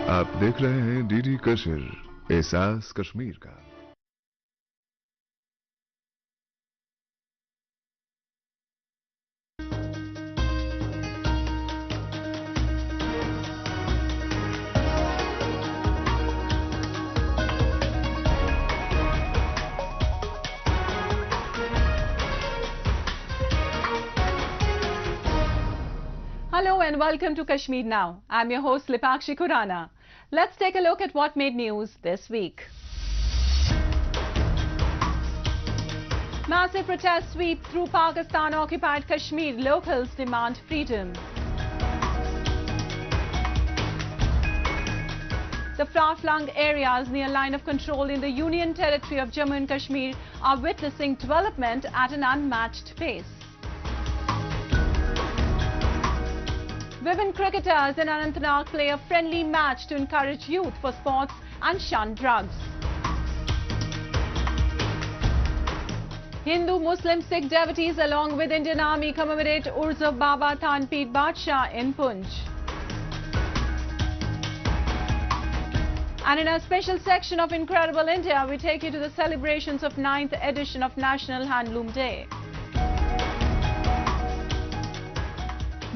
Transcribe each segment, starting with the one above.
आप देख रहे हैं डीडी कशिर, एहसास कश्मीर का। Hello and welcome to Kashmir Now. I'm your host Lipakshi Khurana. Let's take a look at what made news this week. Massive protest sweep through Pakistan-occupied Kashmir. Locals demand freedom. The far-flung areas near line of control in the Union territory of Jammu and Kashmir are witnessing development at an unmatched pace. Women cricketers in Anantnag play a friendly match to encourage youth for sports and shun drugs. Hindu, Muslim, Sikh devotees along with Indian Army commemorate Urs of Baba Thanpir Badshah in Punj. And in a special section of Incredible India, we take you to the celebrations of 9th edition of National Handloom Day.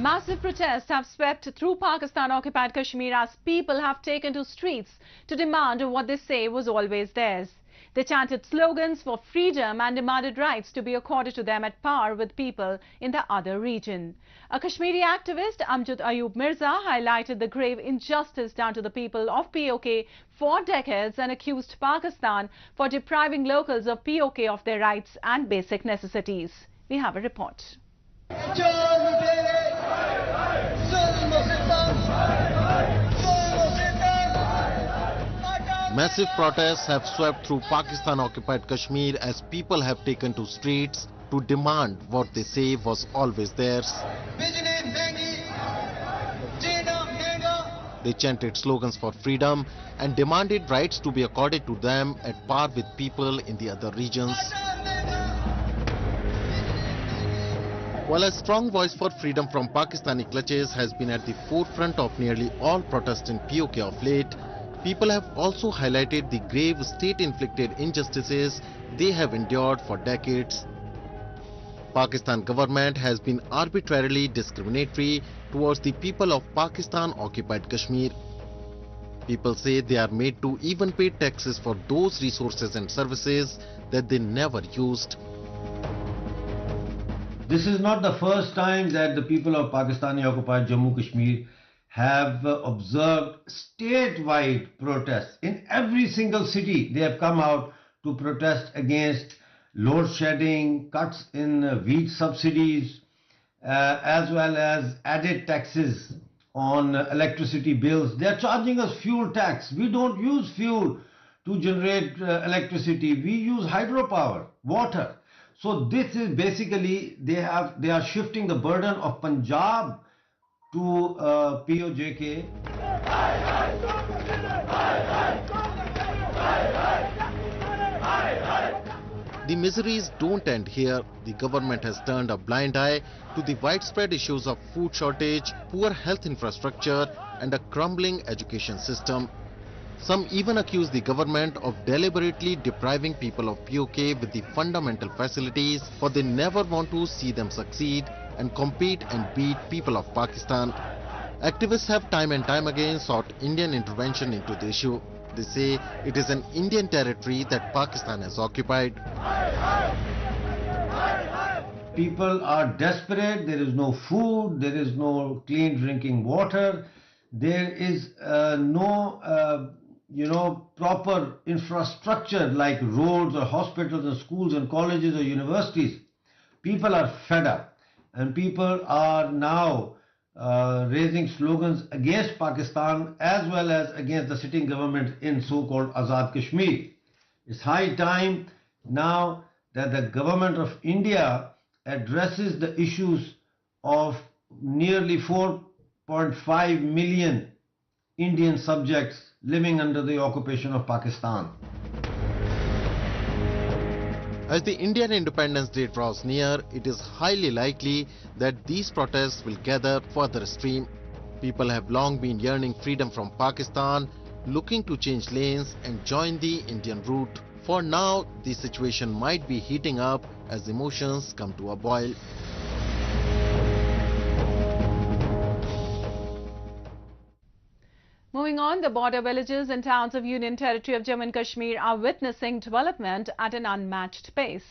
Massive protests have swept through Pakistan-occupied Kashmir as people have taken to streets to demand what they say was always theirs. They chanted slogans for freedom and demanded rights to be accorded to them at par with people in the other region. A Kashmiri activist, Amjad Ayub Mirza, highlighted the grave injustice done to the people of POK for decades and accused Pakistan for depriving locals of POK of their rights and basic necessities. We have a report. Massive protests have swept through Pakistan-occupied Kashmir as people have taken to streets to demand what they say was always theirs. They chanted slogans for freedom and demanded rights to be accorded to them at par with people in the other regions. While a strong voice for freedom from Pakistani clutches has been at the forefront of nearly all protests in POK of late, people have also highlighted the grave state-inflicted injustices they have endured for decades. Pakistan government has been arbitrarily discriminatory towards the people of Pakistan-occupied Kashmir. People say they are made to even pay taxes for those resources and services that they never used. This is not the first time that the people of Pakistani-occupied Jammu and Kashmir have observed statewide protests. In every single city, they have come out to protest against load shedding, cuts in wheat subsidies, as well as added taxes on electricity bills. They are charging us fuel tax. We don't use fuel to generate electricity. We use hydropower, water. So this is basically, they are shifting the burden of Punjab to POJK. The miseries don't end here. The government has turned a blind eye to the widespread issues of food shortage, poor health infrastructure and a crumbling education system. Some even accuse the government of deliberately depriving people of POK with the fundamental facilities, for they never want to see them succeed and compete and beat people of Pakistan. Activists have time and time again sought Indian intervention into the issue. They say it is an Indian territory that Pakistan has occupied. People are desperate. There is no food, there is no clean drinking water, there is no proper infrastructure like roads or hospitals and schools and colleges or universities. People are fed up and people are now raising slogans against Pakistan as well as against the sitting government in so-called Azad Kashmir. It's high time now that the government of India addresses the issues of nearly 4.5 million Indian subjects living under the occupation of Pakistan. As the Indian Independence Day draws near, it is highly likely that these protests will gather further steam. People have long been yearning freedom from Pakistan, looking to change lanes and join the Indian route. For now, the situation might be heating up as emotions come to a boil. Moving on, the border villages and towns of Union Territory of Jammu and Kashmir are witnessing development at an unmatched pace.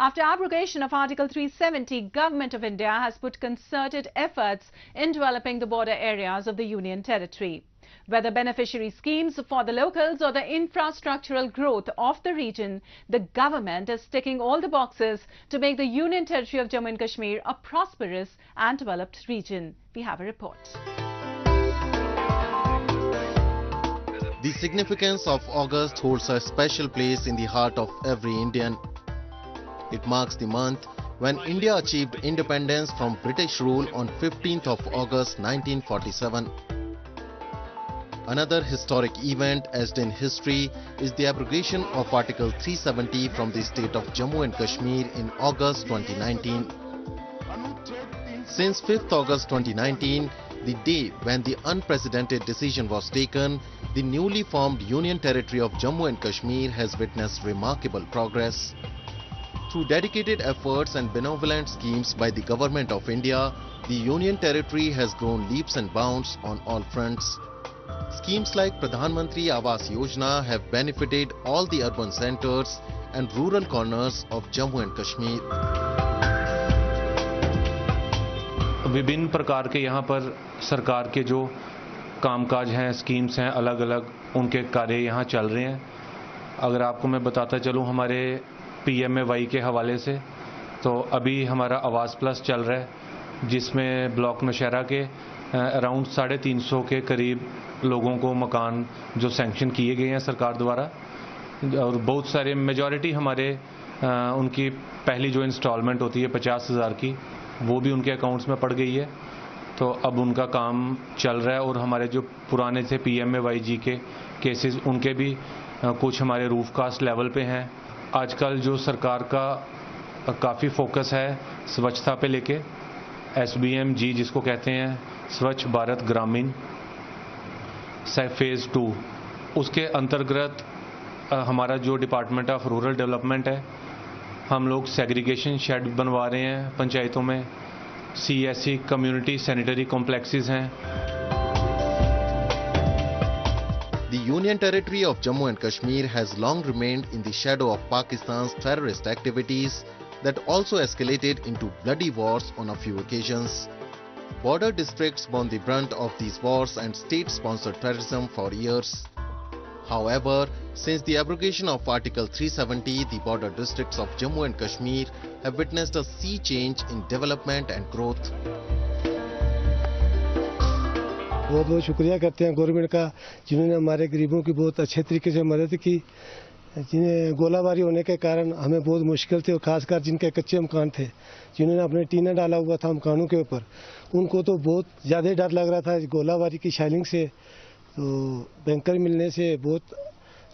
After abrogation of Article 370, Government of India has put concerted efforts in developing the border areas of the Union Territory. Whether beneficiary schemes for the locals or the infrastructural growth of the region, the government is ticking all the boxes to make the Union Territory of Jammu and Kashmir a prosperous and developed region. We have a report. The significance of August holds a special place in the heart of every Indian. It marks the month when India achieved independence from British rule on 15th of August 1947. Another historic event etched in history is the abrogation of Article 370 from the state of Jammu and Kashmir in August 2019. Since 5th August 2019, the day when the unprecedented decision was taken, the newly formed Union Territory of Jammu and Kashmir has witnessed remarkable progress. Through dedicated efforts and benevolent schemes by the Government of India, the Union Territory has grown leaps and bounds on all fronts. Schemes like Pradhan Mantri Awas Yojana have benefited all the urban centers and rural corners of Jammu and Kashmir. विभिन्न प्रकार के यहाँ पर सरकार के जो कामकाज हैं, स्कीम्स हैं, अलग अलग उनके कार्य यहाँ चल रहे हैं. अगर आपको मैं बताता चलूँ हमारे PMAY के हवाले से, तो अभी हमारा आवास प्लस चल रहा है, जिसमें ब्लॉक नौशहरा के अराउंड 350 के करीब लोगों को मकान जो सैंक्शन किए गए हैं सरकार द्वारा, और बहुत सारे मेजॉरिटी हमारे उनकी पहली जो इंस्टॉलमेंट होती है 50,000 की, वो भी उनके अकाउंट्स में पड़ गई है. तो अब उनका काम चल रहा है. और हमारे जो पुराने थे PMAY के केसेस, उनके भी कुछ हमारे रूफ कास्ट लेवल पे हैं. आजकल जो सरकार का काफ़ी फोकस है स्वच्छता पे लेके, SBMG जिसको कहते हैं स्वच्छ भारत ग्रामीण फेज़ 2, उसके अंतर्गत हमारा जो डिपार्टमेंट ऑफ रूरल डेवलपमेंट है, हम लोग सेग्रीगेशन शेड बनवा रहे हैं पंचायतों में. CSC कम्युनिटी सैनिटरी कॉम्प्लेक्सेस हैं. The Union Territory of Jammu and Kashmir has long remained in the shadow of Pakistan's terrorist activities that also escalated into bloody wars on a few occasions. Border districts borne the brunt of these wars and state-sponsored terrorism for years. However, since the abrogation of Article 370, the border districts of Jammu and Kashmir have witnessed a sea change in development and growth. बहुत बहुत शुक्रिया करते हैं government का, जिन्होंने हमारे गरीबों की बहुत अच्छे तरीके से मदद की. जिन्हें गोलाबारी होने के कारण हमें बहुत मुश्किल थी, और खासकर जिनके कच्चे मकान थे, जिन्होंने अपने टीना डाला हुआ था मकानों के ऊपर, उनको तो बहुत ज़्यादा डर लग रहा था गोलाबारी की शाइलिंग से. तो बैंकर मिलने से बहुत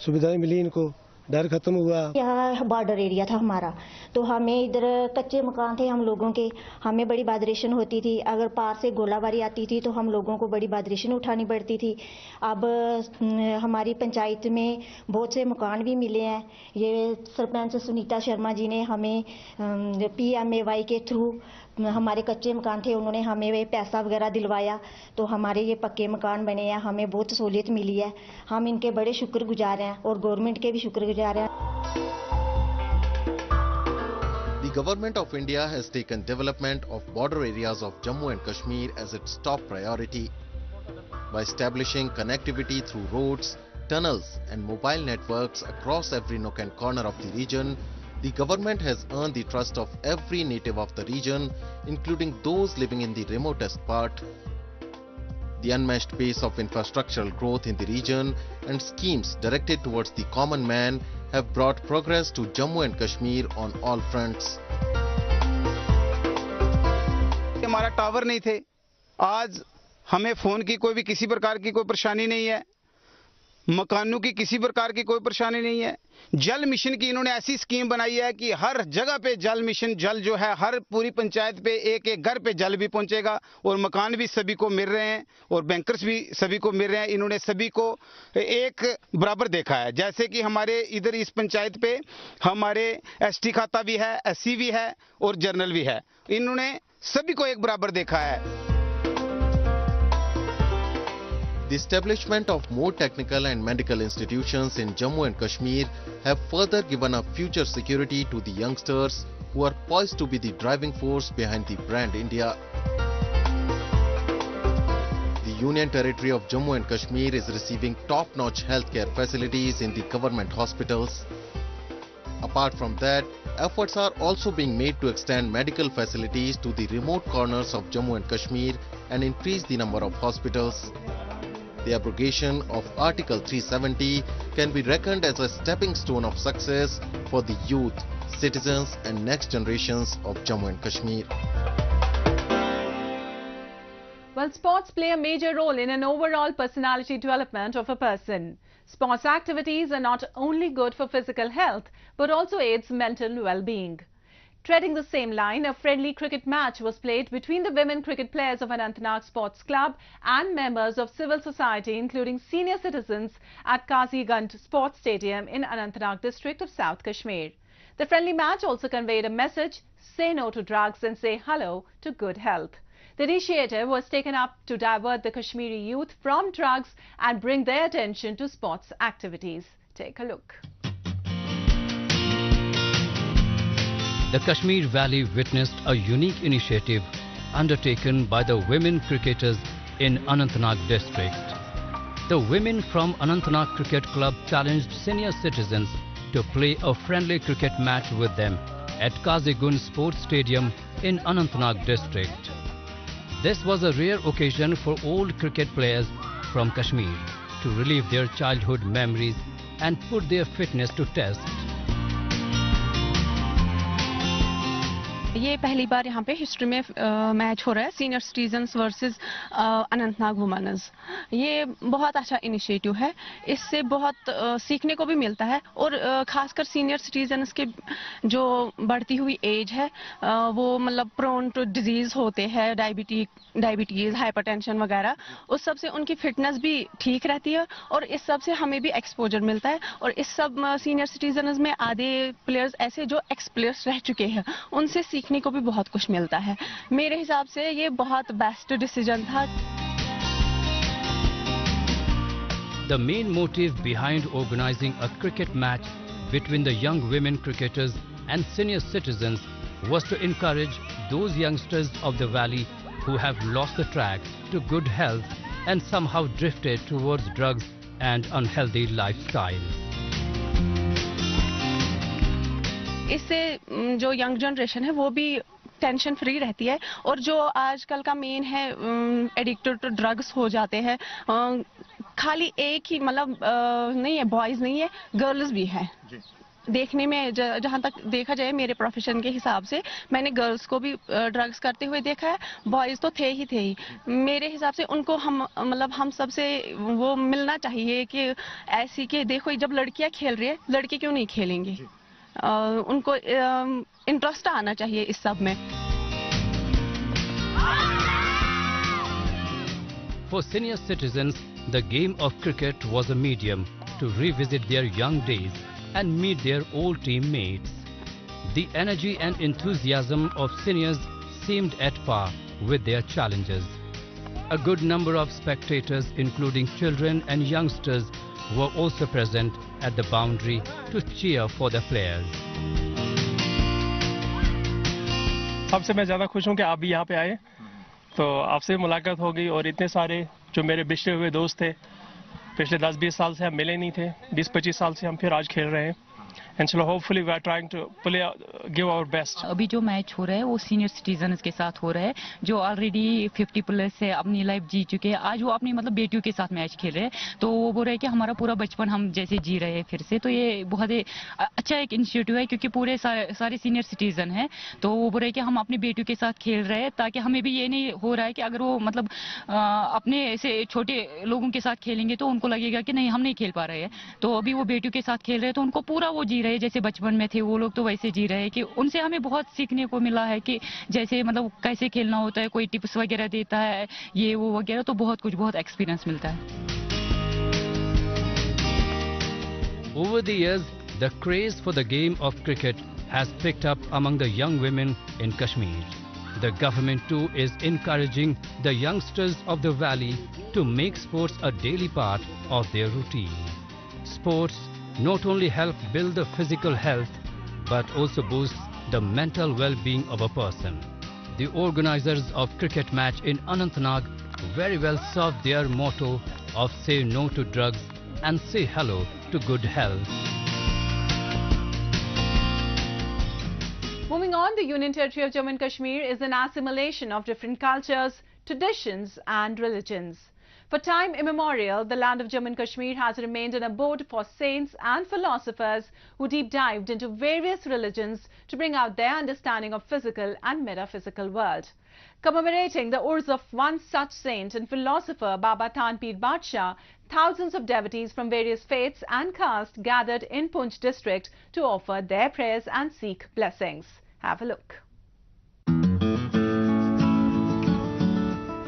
सुविधाएं मिली, इनको डर खत्म हुआ. यहाँ बॉर्डर एरिया था हमारा, तो हमें इधर कच्चे मकान थे हम लोगों के, हमें बड़ी बादरेशन होती थी. अगर पार से गोलाबारी आती थी तो हम लोगों को बड़ी बादरेशन उठानी पड़ती थी. अब हमारी पंचायत में बहुत से मकान भी मिले हैं. ये सरपंच सुनीता शर्मा जी ने हमें PMAY के थ्रू हमारे कच्चे मकान थे, उन्होंने हमें पैसा वगैरह दिलवाया, तो हमारे ये पक्के मकान बने हैं. हमें बहुत सहूलियत मिली है. हम इनके बड़े शुक्रगुजार हैं और गवर्नमेंट के भी शुक्रगुजार हैं. The Government of India has taken development of border areas of Jammu and Kashmir as its top priority. By establishing connectivity through roads, tunnels and mobile networks across every nook and corner of the region, the government has earned the trust of every native of the region, including those living in the remotest part. The unmatched pace of infrastructural growth in the region and schemes directed towards the common man have brought progress to Jammu and Kashmir on all fronts. हमारा tower नहीं थे, आज हमें phone की कोई भी किसी प्रकार की कोई परेशानी नहीं है. मकानों की किसी प्रकार की कोई परेशानी नहीं है। जल मिशन की इन्होंने ऐसी स्कीम बनाई है कि हर जगह पे जल मिशन, जल जो है हर पूरी पंचायत पे एक एक घर पे जल भी पहुंचेगा और मकान भी सभी को मिल रहे हैं और बैंकर्स भी सभी को मिल रहे हैं। इन्होंने सभी को एक बराबर देखा है। जैसे कि हमारे इधर इस पंचायत पे हमारे एसटी खाता भी है, एससी भी है और जनरल भी है। इन्होंने सभी को एक बराबर देखा है। The establishment of more technical and medical institutions in Jammu and Kashmir have further given a future security to the youngsters who are poised to be the driving force behind the brand India. The Union Territory of Jammu and Kashmir is receiving top-notch healthcare facilities in the government hospitals. Apart from that, efforts are also being made to extend medical facilities to the remote corners of Jammu and Kashmir and increase the number of hospitals. The abrogation of Article 370 can be reckoned as a stepping stone of success for the youth, citizens and next generations of Jammu and Kashmir. Well, sports play a major role in an overall personality development of a person. Sports activities are not only good for physical health, but also aids mental well-being. Treading the same line, a friendly cricket match was played between the women cricket players of Anantnag Sports Club and members of civil society, including senior citizens, at Kazigund Sports Stadium in Anantnag district of South Kashmir. The friendly match also conveyed a message: say no to drugs and say hello to good health. The initiative was taken up to divert the Kashmiri youth from drugs and bring their attention to sports activities. Take a look. The Kashmir Valley witnessed a unique initiative undertaken by the women cricketers in Anantnag district. The women from Anantnag Cricket Club challenged senior citizens to play a friendly cricket match with them at Kazigund Sports Stadium in Anantnag district. This was a rare occasion for old cricket players from Kashmir to relive their childhood memories and put their fitness to test. ये पहली बार यहाँ पे history में match हो रहा है, senior citizens versus Anantnag womens. ये बहुत अच्छा इनिशिएटिव है, इससे बहुत सीखने को भी मिलता है और खासकर सीनियर सिटीजन्स के जो बढ़ती हुई एज है वो मतलब प्रोन टू डिजीज होते हैं, डायबिटीज, हाइपरटेंशन वगैरह, उस सब से उनकी फिटनेस भी ठीक रहती है और इस सब से हमें भी एक्सपोजर मिलता है। और इस सब सीनियर सिटीजन्स में आधे प्लेयर्स ऐसे जो एक्स प्लेयर्स रह चुके हैं, उनसे सीखने को भी बहुत कुछ मिलता है। मेरे हिसाब से ये बहुत बेस्ट डिसीजन था। The main motive behind organizing a cricket match between the young women cricketers and senior citizens was to encourage those youngsters of the valley who have lost the track to good health and somehow drifted towards drugs and unhealthy lifestyles. इससे जो young generation है वो भी tension free रहती है और जो आजकल का मेन है एडिक्टेड टू ड्रग्स हो जाते हैं। खाली एक ही मतलब नहीं है, बॉयज नहीं है, गर्ल्स भी है। देखने में जहाँ तक देखा जाए मेरे प्रोफेशन के हिसाब से मैंने गर्ल्स को भी ड्रग्स करते हुए देखा है, बॉयज तो थे ही। मेरे हिसाब से उनको हम सब से वो मिलना चाहिए कि ऐसी कि देखो जब लड़कियां खेल रही है, लड़के क्यों नहीं खेलेंगे, उनको इंटरेस्ट आना चाहिए इस सब में। For senior citizens, the game of cricket was a medium to revisit their young days and meet their old teammates. The energy and enthusiasm of seniors seemed at par with their challenges. A good number of spectators, including children and youngsters, were also present at the boundary to cheer for the players. सबसे मैं ज़्यादा खुश हूँ कि आप भी यहाँ पे आए, तो आपसे मुलाकात हो गई और इतने सारे जो मेरे बिछड़े हुए दोस्त थे, पिछले 10-20 साल से हम मिले नहीं थे, 20-25 साल से हम फिर आज खेल रहे हैं। and so hopefully we are trying to give our best. अभी जो मैच हो रहा है वो सीनियर सिटीजन्स के साथ हो रहा है जो ऑलरेडी 50 प्लस है, अपनी लाइफ जी चुके हैं। आज वो अपनी मतलब बेटियों के साथ मैच खेल रहे हैं, तो वो बोल रहे हैं कि हमारा पूरा बचपन हम जैसे जी रहे हैं फिर से। तो ये बहुत ही अच्छा एक इनिशिएटिव है क्योंकि पूरे सारे सीनियर सिटीजन हैं, तो वो बोल रहे हैं कि हम अपनी बेटियों के साथ खेल रहे हैं, ताकि हमें भी ये नहीं हो रहा है कि अगर वो मतलब अपने ऐसे छोटे लोगों के साथ खेलेंगे तो उनको लगेगा कि नहीं हम नहीं खेल पा रहे हैं। तो अभी वो बेटियों के साथ खेल रहे हैं तो उनको पूरा वो जी रहे हैं जैसे बचपन में थे वो लोग, तो वैसे जी रहे हैं कि उनसे हमें बहुत सीखने को मिला है कि जैसे मतलब कैसे खेलना होता है, कोई टिप्स वगैरह देता है ये वो वगैरह, तो बहुत कुछ बहुत एक्सपीरियंस मिलता है। Over the years, the craze for the game of cricket has picked up among the young women in Kashmir. The government too is encouraging the youngsters of the valley to make sports a daily part of their routine. Sports not only help build the physical health but also boost the mental well-being of a person. The organizers of cricket match in Anantnag very well serve their motto of say no to drugs and say hello to good health. Moving on, the Union Territory of Jammu and Kashmir is an assimilation of different cultures, traditions and religions. For time immemorial, the land of Jammu and Kashmir has remained an abode for saints and philosophers who deep dived into various religions to bring out their understanding of physical and metaphysical world. Commemorating the urs of one such saint and philosopher, Baba Thanpir Badshah, thousands of devotees from various faiths and castes gathered in Poonch district to offer their prayers and seek blessings. Have a look.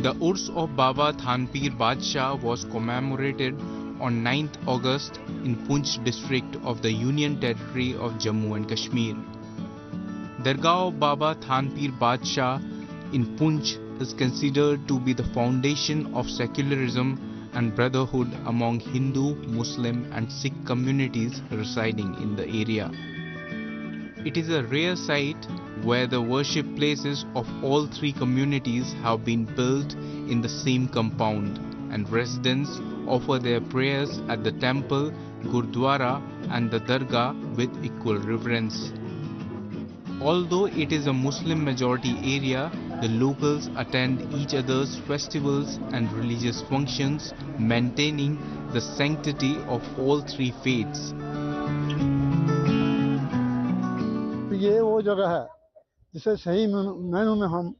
The Urs of Baba Thanpir Badshah was commemorated on 9th August in Poonch district of the Union Territory of Jammu and Kashmir. Dargah of Baba Thanpir Badshah in Poonch is considered to be the foundation of secularism and brotherhood among Hindu, Muslim and Sikh communities residing in the area. It is a rare site where the worship places of all three communities have been built in the same compound, and residents offer their prayers at the temple, Gurdwara and the Dargah with equal reverence. Although it is a Muslim majority area, the locals attend each other's festivals and religious functions, maintaining the sanctity of all three faiths. ये वो जगह है जिसे सही मायनों में हम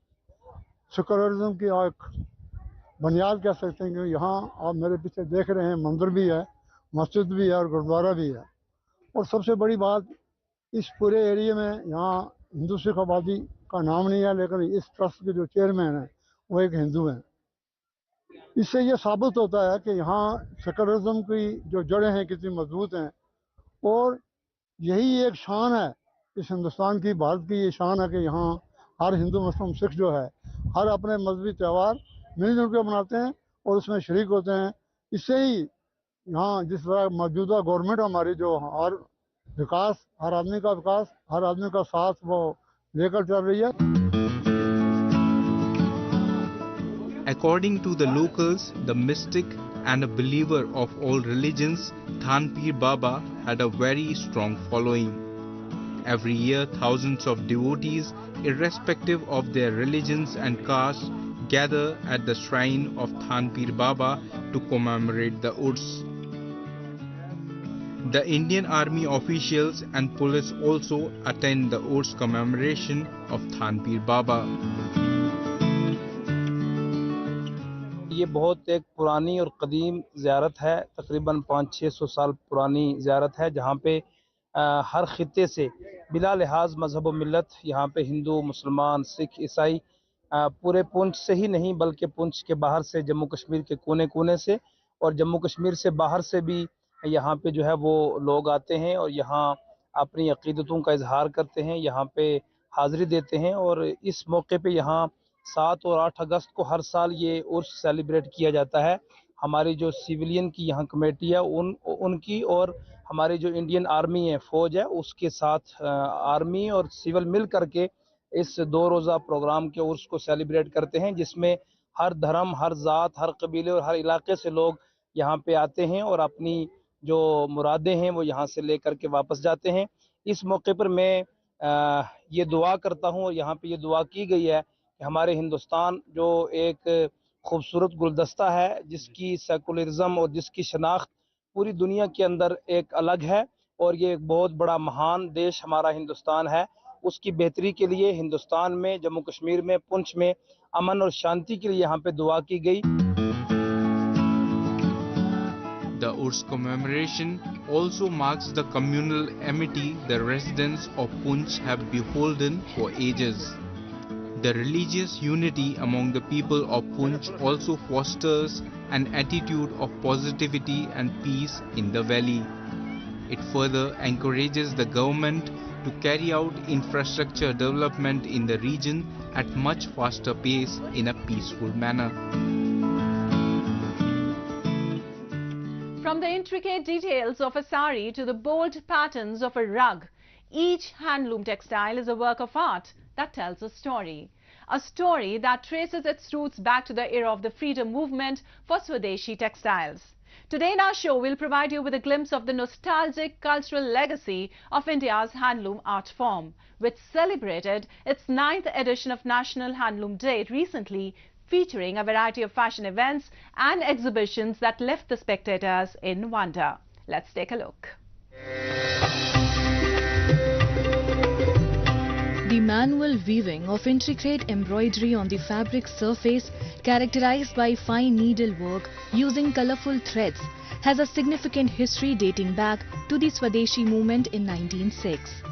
secularism की एक बुनियाद कह सकते हैं, कि यहाँ आप मेरे पीछे देख रहे हैं मंदिर भी है, मस्जिद भी है और गुरुद्वारा भी है। और सबसे बड़ी बात, इस पूरे एरिया में यहाँ हिंदू सिख आबादी का नाम नहीं है, लेकिन इस ट्रस्ट के जो चेयरमैन हैं वो एक हिंदू हैं। इससे ये साबित होता है कि यहाँ सेकुलरिज्म की जो जड़ें हैं कितनी मजबूत हैं, और यही एक शान है इस हिंदुस्तान की, भारत की ये शान है कि यहाँ हर हिंदू मुस्लिम सिख जो है हर अपने मजहबी त्यौहार मिलजुल के मनाते हैं और उसमें शरीक होते हैं। इससे ही यहाँ जिस तरह मौजूदा गवर्नमेंट हमारी जो हर विकास, हर आदमी का विकास, हर आदमी का साथ वो लेकर चल रही है। According to the locals, the mystic and a believer of all religions, Thanpir Baba had a very strong following. Every year, thousands of devotees, irrespective of their religions and castes, gather at the shrine of Thanpir Baba to commemorate the Urs. The Indian Army officials and police also attend the Urs commemoration of Thanpir Baba. ये बहुत एक पुरानी और कदीम ज़ियारत है, तकरीबन 500-600 साल पुरानी ज़ियारत है, जहाँ पे हर खित्ते से बिला लिहाज मजहब व मिल्लत, यहाँ पे हिंदू, मुसलमान, सिख, ईसाई, पूरे पुंछ से ही नहीं बल्कि पुंछ के बाहर से, जम्मू कश्मीर के कोने कोने से और जम्मू कश्मीर से बाहर से भी यहाँ पे जो है वो लोग आते हैं और यहाँ अपनी अकीदतों का इजहार करते हैं, यहाँ पे हाज़िरी देते हैं। और इस मौके पे यहाँ 7 और 8 अगस्त को हर साल ये उर्स सेलिब्रेट किया जाता है। हमारी जो सिविलियन की यहाँ कमेटी है उनकी और हमारी जो इंडियन आर्मी है, फ़ौज है, उसके साथ आर्मी और सिविल मिल करके इस 2 रोज़ा प्रोग्राम के उर्स को सेलिब्रेट करते हैं, जिसमें हर धर्म, हर ज़ात, हर कबीले और हर इलाके से लोग यहाँ पे आते हैं और अपनी जो मुरादें हैं वो यहाँ से लेकर के वापस जाते हैं। इस मौके पर मैं ये दुआ करता हूँ और यहाँ पे ये दुआ की गई है कि हमारे हिंदुस्तान जो एक खूबसूरत गुलदस्ता है, जिसकी सेकुलरिज्म और जिसकी शनाख्त पूरी दुनिया के अंदर एक अलग है, और ये एक बहुत बड़ा महान देश हमारा हिंदुस्तान है, उसकी बेहतरी के लिए हिंदुस्तान में, जम्मू कश्मीर में, पुंछ में अमन और शांति के लिए यहाँ पे दुआ की गई। The Urs commemoration also marks the communal amity the residents of Punch have beholden for ages. The religious unity among the people of Punch also fosters an attitude of positivity and peace in the valley. It further encourages the government to carry out infrastructure development in the region at much faster pace in a peaceful manner. From the intricate details of a sari to the bold patterns of a rug, each handloom textile is a work of art that tells a story that traces its roots back to the era of the freedom movement for Swadeshi textiles. Today in our show, we'll provide you with a glimpse of the nostalgic cultural legacy of India's handloom art form, which celebrated its 9th edition of National Handloom Day recently, featuring a variety of fashion events and exhibitions that left the spectators in wonder. Let's take a look. The manual weaving of intricate embroidery on the fabric surface, characterized by fine needlework using colorful threads, has a significant history dating back to the Swadeshi movement in 1906.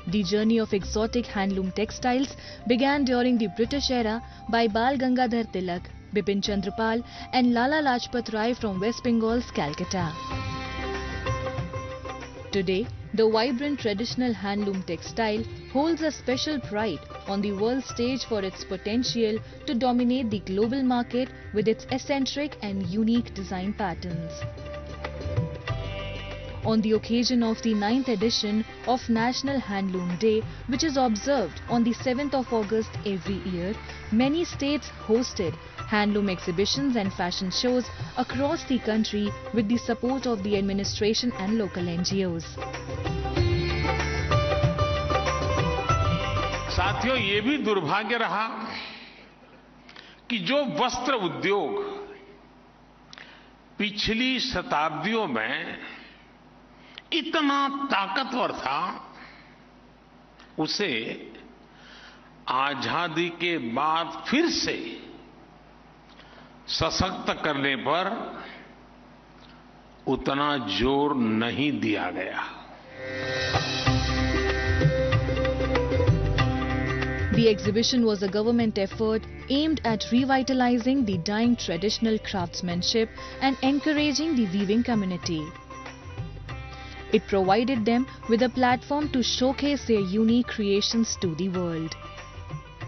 The journey of exotic handloom textiles began during the British era by Bal Gangadhar Tilak, Bipin Chandra Pal and Lala Lajpat Rai from West Bengal's Calcutta. Today, the vibrant traditional handloom textile holds a special pride on the world stage for its potential to dominate the global market with its eccentric and unique design patterns. On the occasion of the 9th edition of National Handloom Day, which is observed on the 7th of August every year, many states hosted handloom exhibitions and fashion shows across the country with the support of the administration and local NGOs. साथियों, ये भी दुर्भाग्य रहा कि जो वस्त्र उद्योग पिछली शताब्दियों में इतना ताकतवर था, उसे आजादी के बाद फिर से सशक्त करने पर उतना जोर नहीं दिया गया। The exhibition was a government effort aimed at revitalizing the dying traditional craftsmanship and encouraging the weaving community. It provided them with a platform to showcase their unique creations to the world.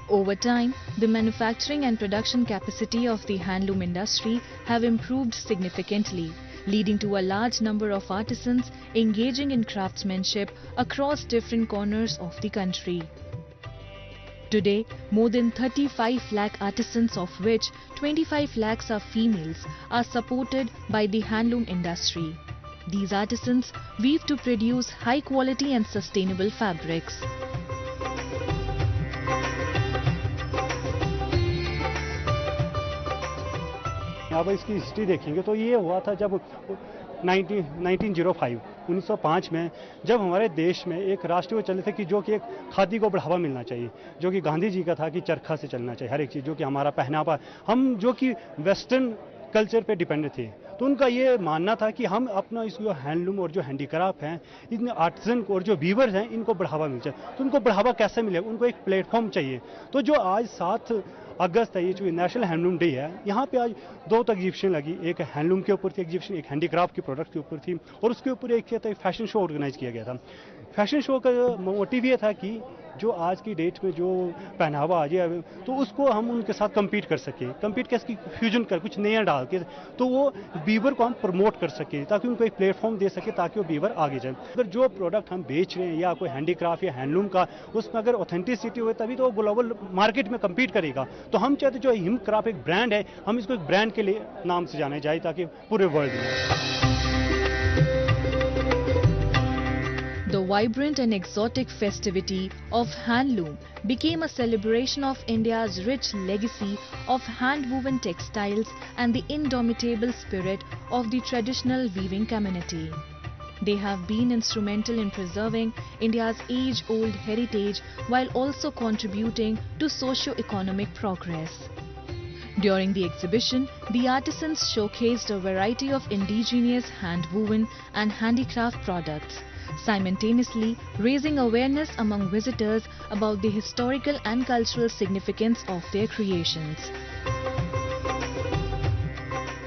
Over time, the manufacturing and production capacity of the handloom industry have improved significantly, leading to a large number of artisans engaging in craftsmanship across different corners of the country. Today, more than 35 lakh artisans, of which 25 lakhs are females, are supported by the handloom industry. These artisans weave to produce high quality and sustainable fabrics. अब इसकी history देखेंगे तो ये हुआ था जब 1905 में जब हमारे देश में एक राष्ट्रीय चले थे कि जो कि एक खादी को बढ़ावा मिलना चाहिए, जो कि गांधी जी का था कि चरखा से चलना चाहिए हर एक चीज़, जो कि हमारा पहनावा, हम जो कि वेस्टर्न कल्चर पे डिपेंड थे, तो उनका ये मानना था कि हम अपना इस जो हैंडलूम और जो हैंडीक्राफ्ट हैं, इन आर्टिसन को और जो वीवर्स हैं, इनको बढ़ावा मिल जाए। तो उनको बढ़ावा कैसे मिलेगा? उनको एक प्लेटफॉर्म चाहिए। तो जो आज 7 अगस्त है, ये जो नेशनल हैंडलूम डे है, यहाँ पे आज 2 एग्जीबिशन लगी। एक हैंडलूम के ऊपर थी एग्जीबिशन, एक हैंडीक्राफ्ट के प्रोडक्ट के ऊपर थी, और उसके ऊपर एक फैशन शो ऑर्गेनाइज किया गया था। फैशन शो का मोटिव ये था कि जो आज की डेट में जो पहनावा आ जाए तो उसको हम उनके साथ compete कर सकें। compete कैसे? फ्यूजन कर कुछ नया डाल के, तो वो वीवर को हम प्रमोट कर सकें ताकि उनको एक प्लेटफॉर्म दे सके ताकि वो वीवर आगे जाए। अगर जो प्रोडक्ट हम बेच रहे हैं या कोई हैंडीक्राफ्ट या हैंडलूम का, उसमें अगर ऑथेंटिसिटी हो तभी तो वो ग्लोबल मार्केट में compete करेगा। तो हम चाहते जो हिम क्राफ्ट एक ब्रांड है, हम इसको एक ब्रांड के लिए नाम से जाने जाए ताकि पूरे वर्ल्ड में। The vibrant and exotic festivity of handloom became a celebration of India's rich legacy of hand-woven textiles and the indomitable spirit of the traditional weaving community. They have been instrumental in preserving India's age-old heritage while also contributing to socio-economic progress. During the exhibition, the artisans showcased a variety of indigenous hand-woven and handicraft products, simultaneously raising awareness among visitors about the historical and cultural significance of their creations.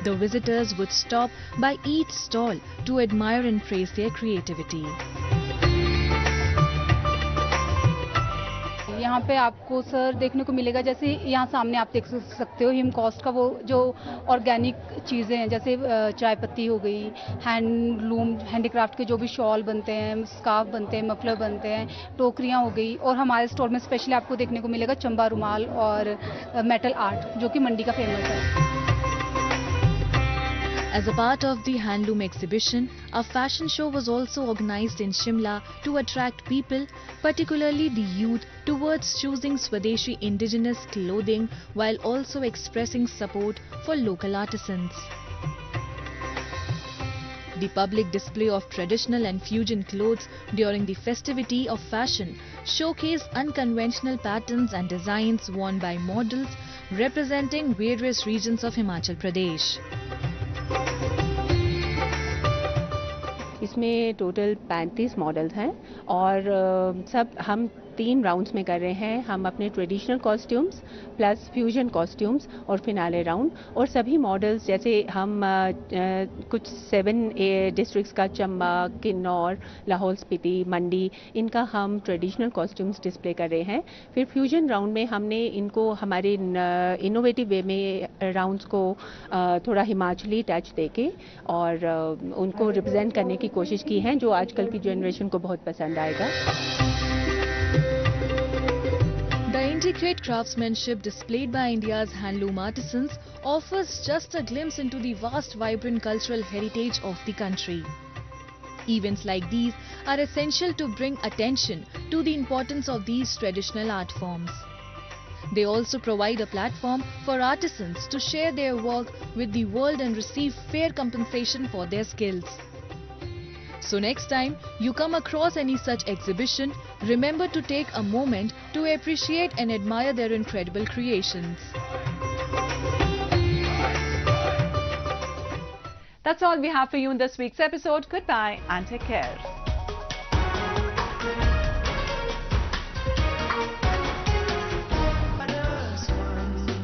The visitors would stop by each stall to admire and praise their creativity. यहाँ पे आपको sir देखने को मिलेगा, जैसे यहाँ सामने आप देख सकते हो हिम कॉस्ट का वो जो ऑर्गेनिक चीज़ें हैं, जैसे चाय पत्ती हो गई, हैंडलूम हैंडीक्राफ्ट के जो भी शॉल बनते हैं, स्कार्फ बनते हैं, मफलर बनते हैं, टोकरियाँ हो गई, और हमारे स्टोर में स्पेशली आपको देखने को मिलेगा चंबा रुमाल और मेटल आर्ट जो कि मंडी का फेमस है. As a part of the handloom exhibition, a fashion show was also organized in Shimla to attract people, particularly the youth, towards choosing Swadeshi indigenous clothing while also expressing support for local artisans. The public display of traditional and fusion clothes during the festivity of fashion showcased unconventional patterns and designs worn by models representing various regions of Himachal Pradesh. इसमें total 35 models हैं और सब हम 3 rounds में कर रहे हैं. हम अपने traditional costumes plus fusion costumes और फिनाले राउंड, और सभी मॉडल्स जैसे हम कुछ 7 डिस्ट्रिक्ट्स का चंबा, किन्नौर, लाहौल स्पीति, मंडी, इनका हम ट्रेडिशनल कॉस्ट्यूम्स डिस्प्ले कर रहे हैं. फिर फ्यूजन राउंड में हमने इनको हमारे इनोवेटिव वे में राउंड्स को थोड़ा हिमाचली टच देके और उनको रिप्रेजेंट करने की कोशिश की है, जो आजकल की जनरेशन को बहुत पसंद आएगा. The intricate craftsmanship displayed by India's handloom artisans offers just a glimpse into the vast, vibrant cultural heritage of the country. Events like these are essential to bring attention to the importance of these traditional art forms. They also provide a platform for artisans to share their work with the world and receive fair compensation for their skills. So next time you come across any such exhibition, remember to take a moment to appreciate and admire their incredible creations. That's all we have for you in this week's episode. Goodbye and take care.